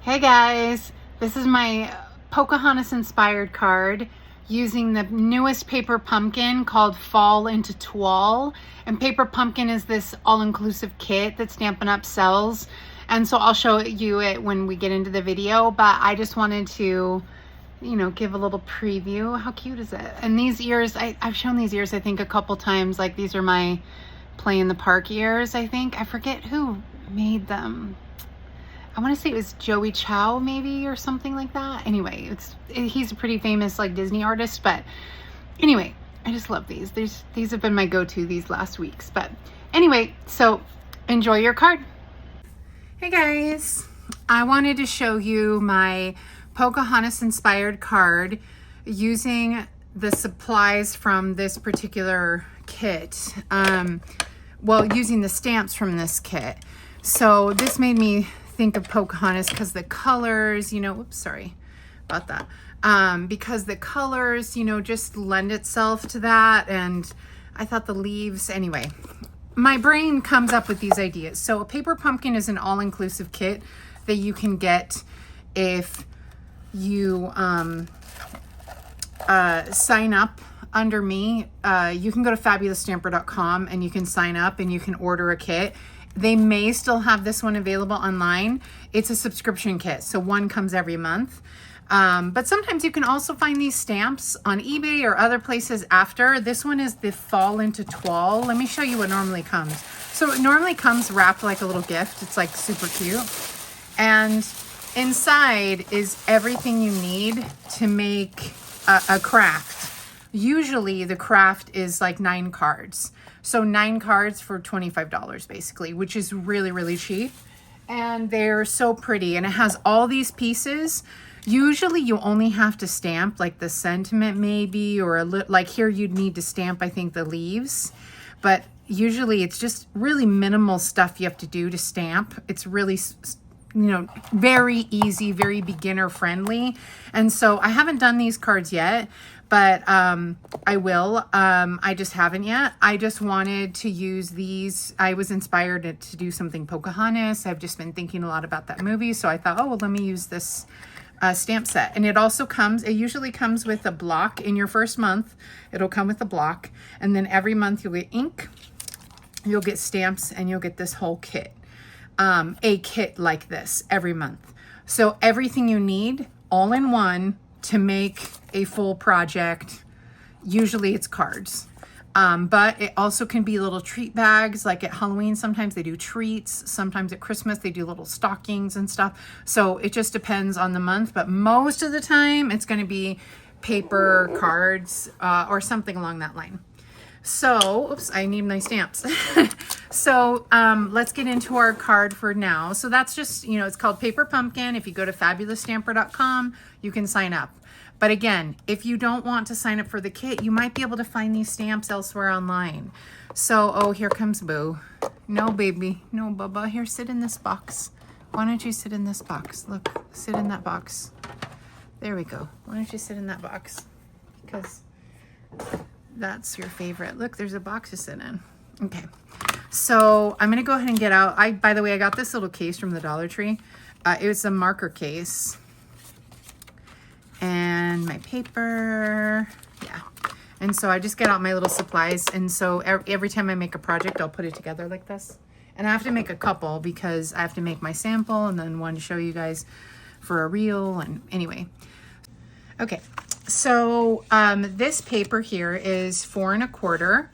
Hey guys, this is my Pocahontas-inspired card using the newest paper pumpkin called Fall into Toile. And Paper Pumpkin is this all-inclusive kit that Stampin' Up! Sells. And so I'll show you it when we get into the video, but I just wanted to, give a little preview. How cute is it? And these ears, I've shown these ears I think a couple times. Like, these are my Play in the Park ears, I think. I forget who made them. I want to say it was Joey Chow maybe, or something like that. Anyway, he's a pretty famous like Disney artist, but anyway, I just love these. These have been my go-to these last weeks. But anyway, so enjoy your card. Hey guys, I wanted to show you my Pocahontas-inspired card using the supplies from this particular kit. Using the stamps from this kit. So this made me think of Pocahontas because the colors, oops, sorry about that. Because the colors, just lend itself to that. And I thought the leaves, anyway, my brain comes up with these ideas. So a paper pumpkin is an all-inclusive kit that you can get if you sign up under me. You can go to fabulousstamper.com and you can sign up and you can order a kit. They may still have this one available online. It's a subscription kit, so one comes every month. But sometimes you can also find these stamps on eBay or other places after. This one is the Fall into Toile. Let me show you what normally comes. So it normally comes wrapped like a little gift. It's like super cute. And inside is everything you need to make a craft. Usually the craft is like 9 cards. So 9 cards for $25 basically, which is really, really cheap. And they're so pretty. And it has all these pieces. Usually you only have to stamp like the sentiment maybe, or like here you'd need to stamp, I think, the leaves. But usually it's just really minimal stuff you have to do to stamp. It's really, very easy, very beginner friendly. And so I haven't done these cards yet, but I will. I just haven't yet. I just wanted to use these. I was inspired to do something Pocahontas. I've just been thinking a lot about that movie. So I thought, oh, well, let me use this stamp set. And it also comes, it usually comes with a block in your first month. It'll come with a block. And then every month you'll get ink, you'll get stamps, and you'll get this whole kit. A kit like this every month. So everything you need all in one to make a full project. Usually it's cards, but it also can be little treat bags. Like at Halloween, sometimes they do treats. Sometimes at Christmas, they do little stockings and stuff. So it just depends on the month, but most of the time it's going to be paper cards or something along that line. So, oops, I need my stamps. So let's get into our card for now. So that's just, it's called Paper Pumpkin. If you go to fabulousstamper.com, you can sign up. But again, if you don't want to sign up for the kit, you might be able to find these stamps elsewhere online. So, oh, here comes Boo. No, baby. No, Bubba. Here, sit in this box. Why don't you sit in this box? Look, sit in that box. There we go. Why don't you sit in that box? Because that's your favorite. Look, there's a box to sit in. Okay. So I'm going to go ahead and get out. By the way, I got this little case from the Dollar Tree. It was a marker case. And my paper. Yeah. And so I just get out my little supplies. And so every time I make a project, I'll put it together like this. And I have to make a couple because I have to make my sample and then one to show you guys for a reel. And anyway. Okay. So this paper here is 4 1/4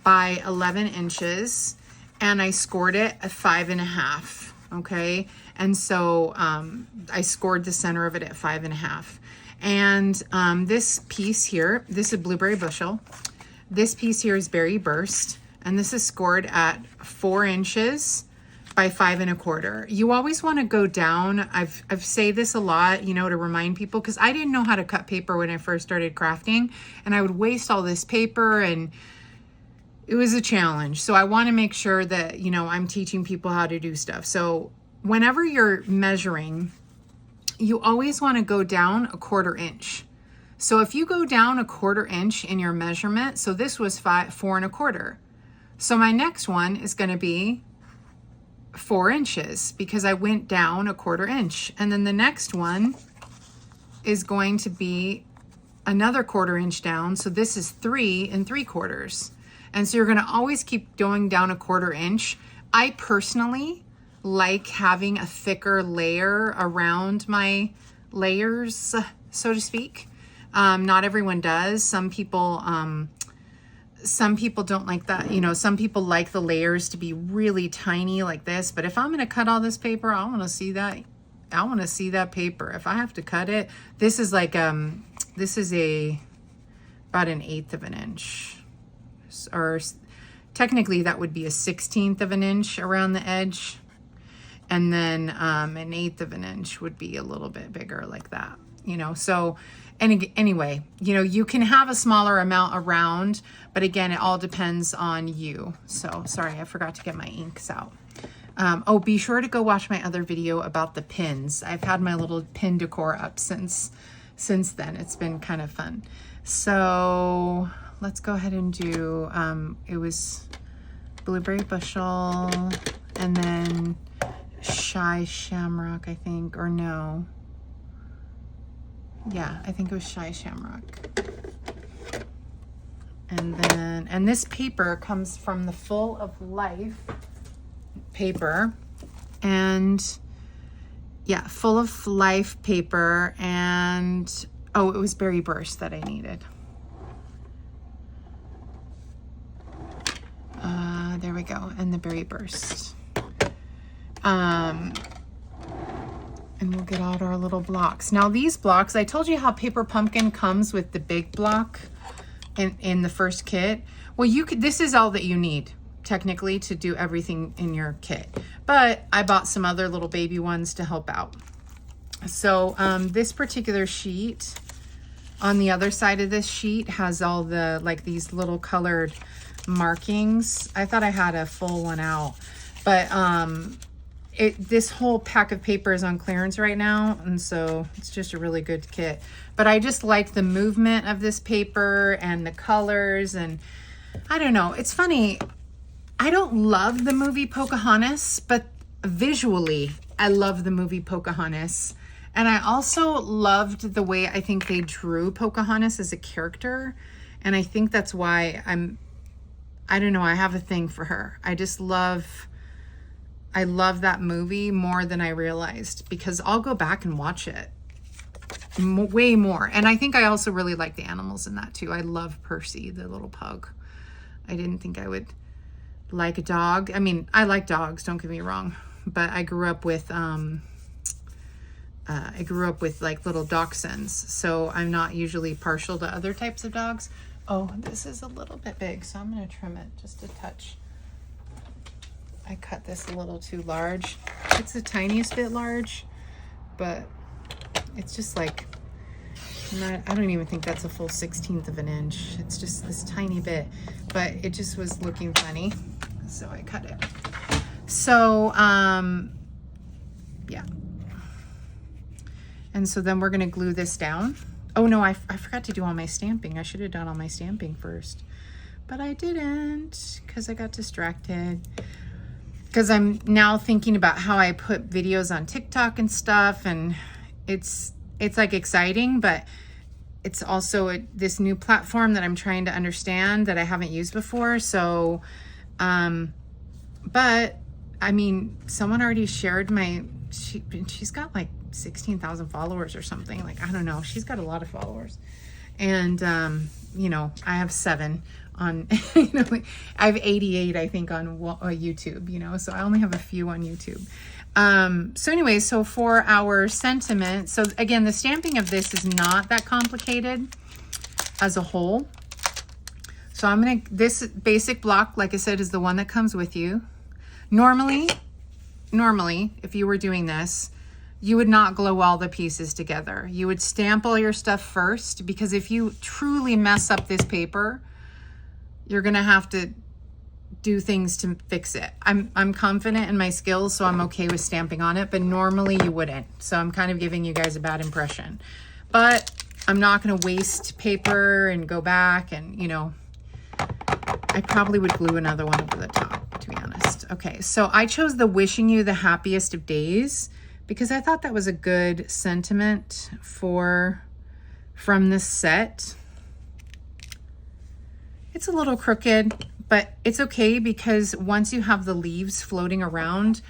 by 11 inches, and I scored it at 5 1/2. Okay, and so I scored the center of it at 5 1/2. And this piece here, this is Blueberry Bushel. This piece here is Berry Burst, and this is scored at 4 inches by 5 1/4. You always want to go down. I've say this a lot, to remind people, because I didn't know how to cut paper when I first started crafting, and I would waste all this paper, and it was a challenge. So I want to make sure that, I'm teaching people how to do stuff. So whenever you're measuring, you always want to go down 1/4 inch. So if you go down 1/4 inch in your measurement, so this was 4 1/4. So my next one is going to be 4 inches because I went down a 1/4 inch. And then the next one is going to be another 1/4 inch down. So this is 3 3/4. And so you're going to always keep going down a 1/4 inch. I personally like having a thicker layer around my layers, so to speak. Not everyone does. Some people don't like that. You know, some people like the layers to be really tiny like this. But if I'm going to cut all this paper, I want to see that. I want to see that paper. If I have to cut it, this is like this is about 1/8 of an inch, or technically that would be 1/16 of an inch around the edge. And then 1/8 of an inch would be a little bit bigger like that, you know. So, and anyway, you know, you can have a smaller amount around, but again, it all depends on you. So sorry, I forgot to get my inks out. Oh, be sure to go watch my other video about the pins. I've had my little pin decor up since then. It's been kind of fun. So let's go ahead and do, it was blueberry bushel and then Shy Shamrock, I think, or no. Yeah, I think it was Shy Shamrock. And then, and this paper comes from the Full of Life paper. And yeah, Full of Life paper. And, oh, it was Berry Burst that I needed. There we go. And the Berry Burst. And we'll get out our little blocks. Now these blocks, I told you how Paper Pumpkin comes with the big block in the first kit. Well, this is all that you need technically to do everything in your kit. But I bought some other little baby ones to help out. So this particular sheet, on the other side of this sheet, has all the, like, these little colored markings. I thought I had a full one out, but this whole pack of paper is on clearance right now, and so it's just a really good kit. But I just like the movement of this paper and the colors, and I don't know, it's funny, I don't love the movie Pocahontas, but visually I love the movie Pocahontas. And I also loved the way I think they drew Pocahontas as a character, and I think that's why I don't know, I have a thing for her. I love that movie more than I realized, because I'll go back and watch it way more. And I think I also really like the animals in that too. I love Percy, the little pug. I didn't think I would like a dog. I mean, I like dogs, don't get me wrong, but I grew up with like little dachshunds, so I'm not usually partial to other types of dogs. Oh, this is a little bit big, so I'm going to trim it just a touch. I cut this a little too large. It's the tiniest bit large, but it's just like, I don't even think that's a full 1/16 of an inch. It's just this tiny bit, but it just was looking funny, so I cut it. So, yeah. And so then we're going to glue this down. Oh no, I forgot to do all my stamping. I should have done all my stamping first, but I didn't because I got distracted. Because I'm now thinking about how I put videos on TikTok and stuff, and it's like exciting, but it's also this new platform that I'm trying to understand that I haven't used before. So, but I mean, someone already shared she's got like 16,000 followers or something. Like, I don't know. She's got a lot of followers. And, you know, I have 7 on, you know, I have 88, I think, on YouTube, you know, so I only have a few on YouTube. So anyway, so for our sentiment, so again, the stamping of this is not that complicated as a whole. So I'm going to, this basic block, like I said, is the one that comes with you. Normally, if you were doing this, you would not glue all the pieces together. You would stamp all your stuff first, because if you truly mess up this paper, you're gonna have to do things to fix it. I'm confident in my skills, so I'm okay with stamping on it, but normally you wouldn't. So I'm kind of giving you guys a bad impression. But I'm not gonna waste paper and go back and, you know, I probably would glue another one over the top, to be honest. Okay, so I chose the wishing you the happiest of days because I thought that was a good sentiment from this set. It's a little crooked, but it's okay because once you have the leaves floating around,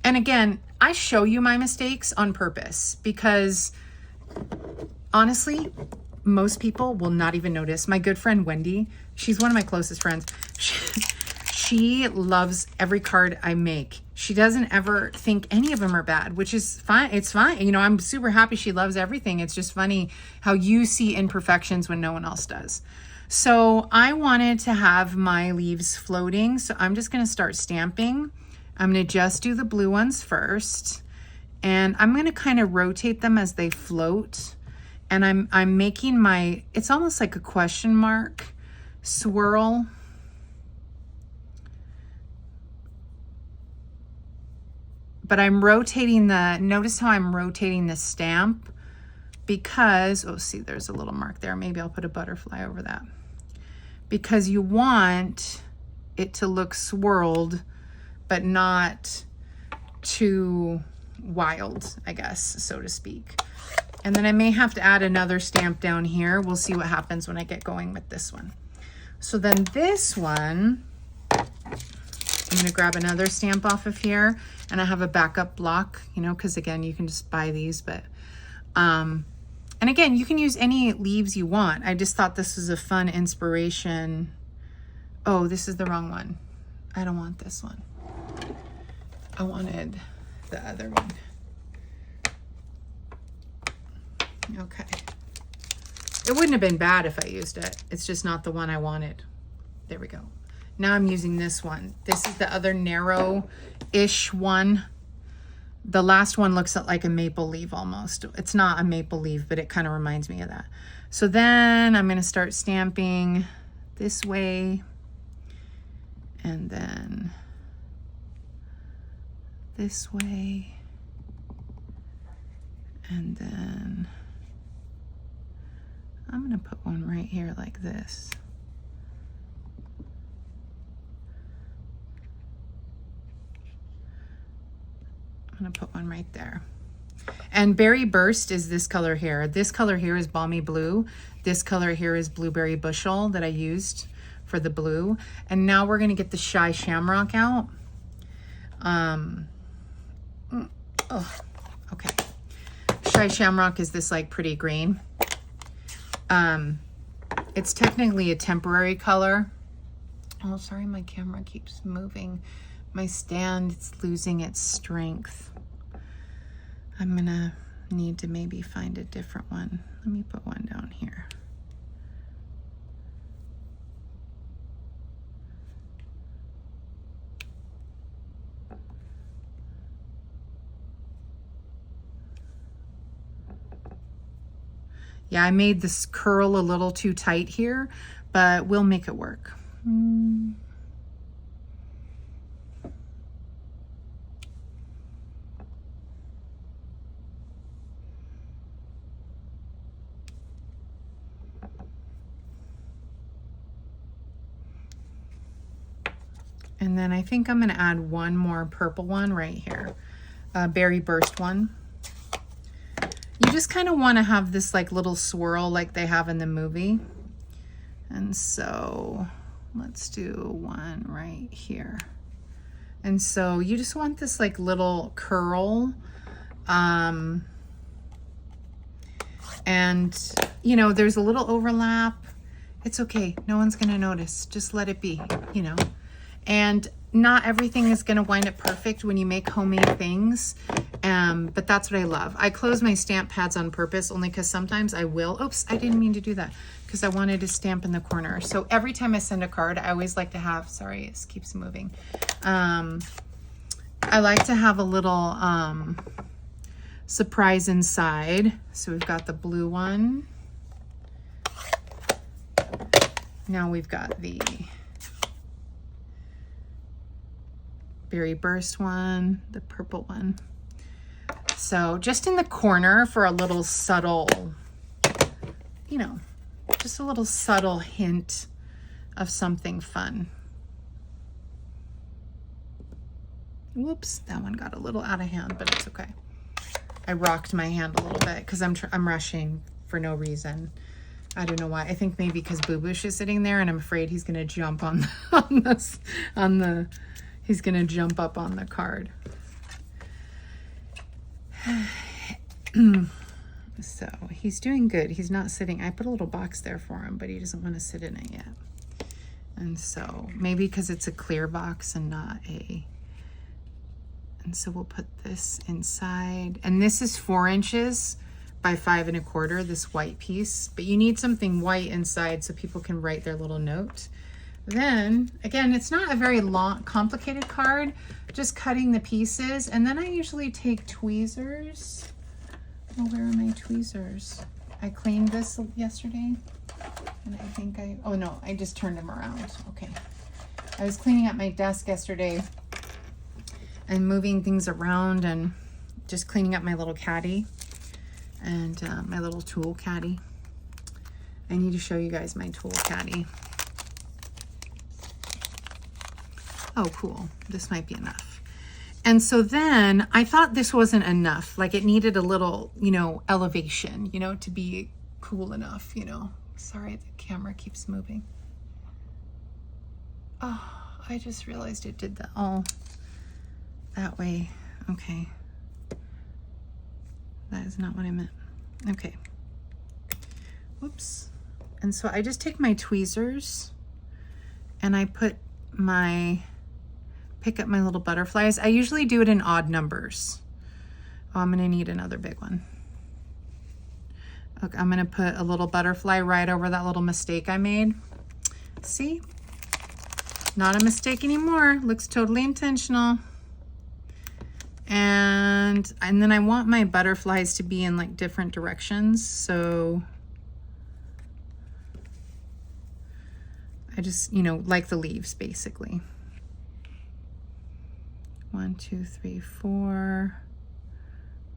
and again, I show you my mistakes on purpose because honestly, most people will not even notice. My good friend Wendy, she's one of my closest friends. She loves every card I make. She doesn't ever think any of them are bad, which is fine. It's fine. You know, I'm super happy she loves everything. It's just funny how you see imperfections when no one else does. So I wanted to have my leaves floating. So I'm just going to start stamping. I'm going to just do the blue ones first. And I'm going to kind of rotate them as they float. And I'm making my, it's almost like a question mark swirl. But I'm rotating notice how I'm rotating the stamp because, oh, see, there's a little mark there. Maybe I'll put a butterfly over that. Because you want it to look swirled, but not too wild, I guess, so to speak. And then I may have to add another stamp down here. We'll see what happens when I get going with this one. So then this one, I'm going to grab another stamp off of here, and I have a backup block, you know, because again, you can just buy these, but, and again, you can use any leaves you want. I just thought this was a fun inspiration. Oh, this is the wrong one. I don't want this one. I wanted the other one. Okay. It wouldn't have been bad if I used it. It's just not the one I wanted. There we go. Now I'm using this one. This is the other narrow-ish one. The last one looks like a maple leaf almost. It's not a maple leaf, but it kind of reminds me of that. So then I'm going to start stamping this way. And then this way. And then I'm going to put one right here like this. I'm going to put one right there. And Berry Burst is this color here. This color here is Balmy Blue. This color here is Blueberry Bushel that I used for the blue. And now we're going to get the Shy Shamrock out. Okay. Shy Shamrock is this like pretty green. It's technically a temporary color. Oh, sorry, my camera keeps moving. My stand, it's losing its strength. I'm gonna need to maybe find a different one. Let me put one down here. Yeah, I made this curl a little too tight here, but we'll make it work. And then I think I'm going to add one more purple one right here, Berry Burst one. You just kind of want to have this like little swirl like they have in the movie. And so let's do one right here. And so you just want this like little curl. And you know, there's a little overlap. It's okay. No one's going to notice. Just let it be, you know. And not everything is going to wind up perfect when you make homemade things. But that's what I love. I close my stamp pads on purpose only because sometimes I will. Oops, I didn't mean to do that because I wanted to stamp in the corner. So every time I send a card, I always like to have, sorry, it keeps moving. I like to have a little surprise inside. So we've got the blue one. Now we've got the Berry Burst one, the purple one. So just in the corner for a little subtle, you know, just a little subtle hint of something fun. Whoops, that one got a little out of hand, but it's okay. I rocked my hand a little bit because I'm rushing for no reason. I don't know why. I think maybe because Boo Boosh is sitting there and I'm afraid he's gonna jump on he's gonna jump up on the card. So he's doing good. He's not sitting. I put a little box there for him, but he doesn't want to sit in it yet. And so maybe because it's a clear box and not a, and so we'll put this inside. And this is 4 inches by 5 1/4, this white piece, but you need something white inside so people can write their little note. Then again, it's not a very long, complicated card, just cutting the pieces. And then I usually take tweezers. Oh, where are my tweezers? I cleaned this yesterday and I think oh no, I just turned them around. Okay. I was cleaning up my desk yesterday and moving things around and just cleaning up my little caddy and my little tool caddy. I need to show you guys my tool caddy. Oh, cool. This might be enough. And so then I thought this wasn't enough. Like it needed a little, you know, elevation, you know, to be cool enough, you know. Sorry, the camera keeps moving. Oh, I just realized it did that all that way. Okay. That is not what I meant. Okay. Whoops. And so I just take my tweezers and I pick up my little butterflies. I usually do it in odd numbers. Oh, I'm gonna need another big one. Okay, I'm gonna put a little butterfly right over that little mistake I made. See? Not a mistake anymore. Looks totally intentional. And then I want my butterflies to be in like different directions. So I just, you know, like the leaves basically. 1, 2, 3, 4.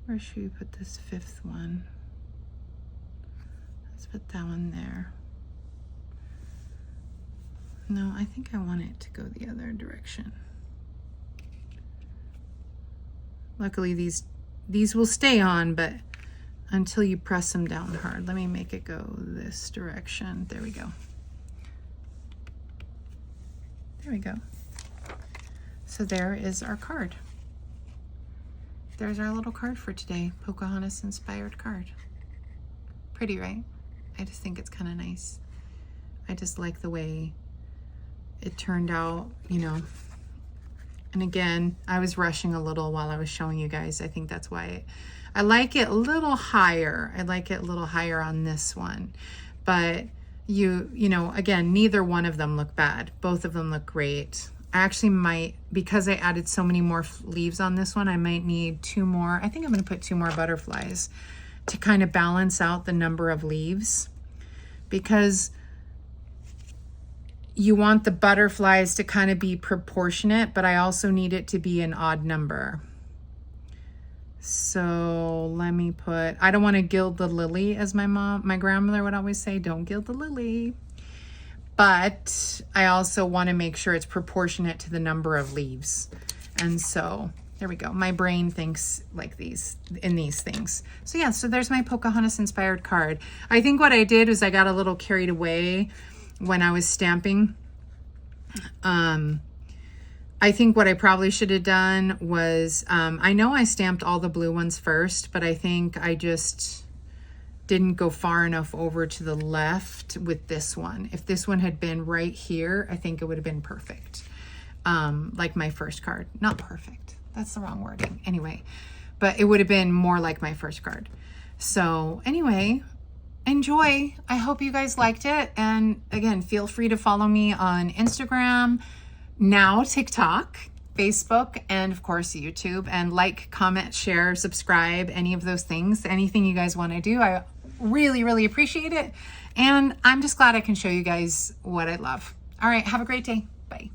Where should we put this 5th one? Let's put that one there. No, I think I want it to go the other direction. Luckily these will stay on, but until you press them down hard. Let me make it go this direction. There we go. There we go. So there is our card. There's our little card for today. Pocahontas-inspired card. Pretty, right? I just think it's kind of nice. I just like the way it turned out, you know. And again, I was rushing a little while I was showing you guys. I think that's why I like it a little higher. I like it a little higher on this one. But you know, again, neither one of them look bad. Both of them look great. I actually might, because I added so many more leaves on this one, I might need 2 more. I think I'm going to put 2 more butterflies to kind of balance out the number of leaves, because you want the butterflies to kind of be proportionate, but I also need it to be an odd number. So let me put, I don't want to gild the lily, as my grandmother would always say, don't gild the lily. But I also want to make sure it's proportionate to the number of leaves. And so there we go. My brain thinks like in these things. So yeah, so there's my Pocahontas-inspired card. I think what I did was I got a little carried away when I was stamping. I think what I probably should have done was, I know I stamped all the blue ones first, but I think I just didn't go far enough over to the left with this one. If this one had been right here, I think it would have been perfect. Like my first card. Not perfect. That's the wrong wording. Anyway, but it would have been more like my first card. So anyway, enjoy. I hope you guys liked it. And again, feel free to follow me on Instagram, now TikTok, Facebook, and of course YouTube, and like, comment, share, subscribe, any of those things. Anything you guys want to do, I really appreciate it. And I'm just glad I can show you guys what I love. All right, have a great day. Bye.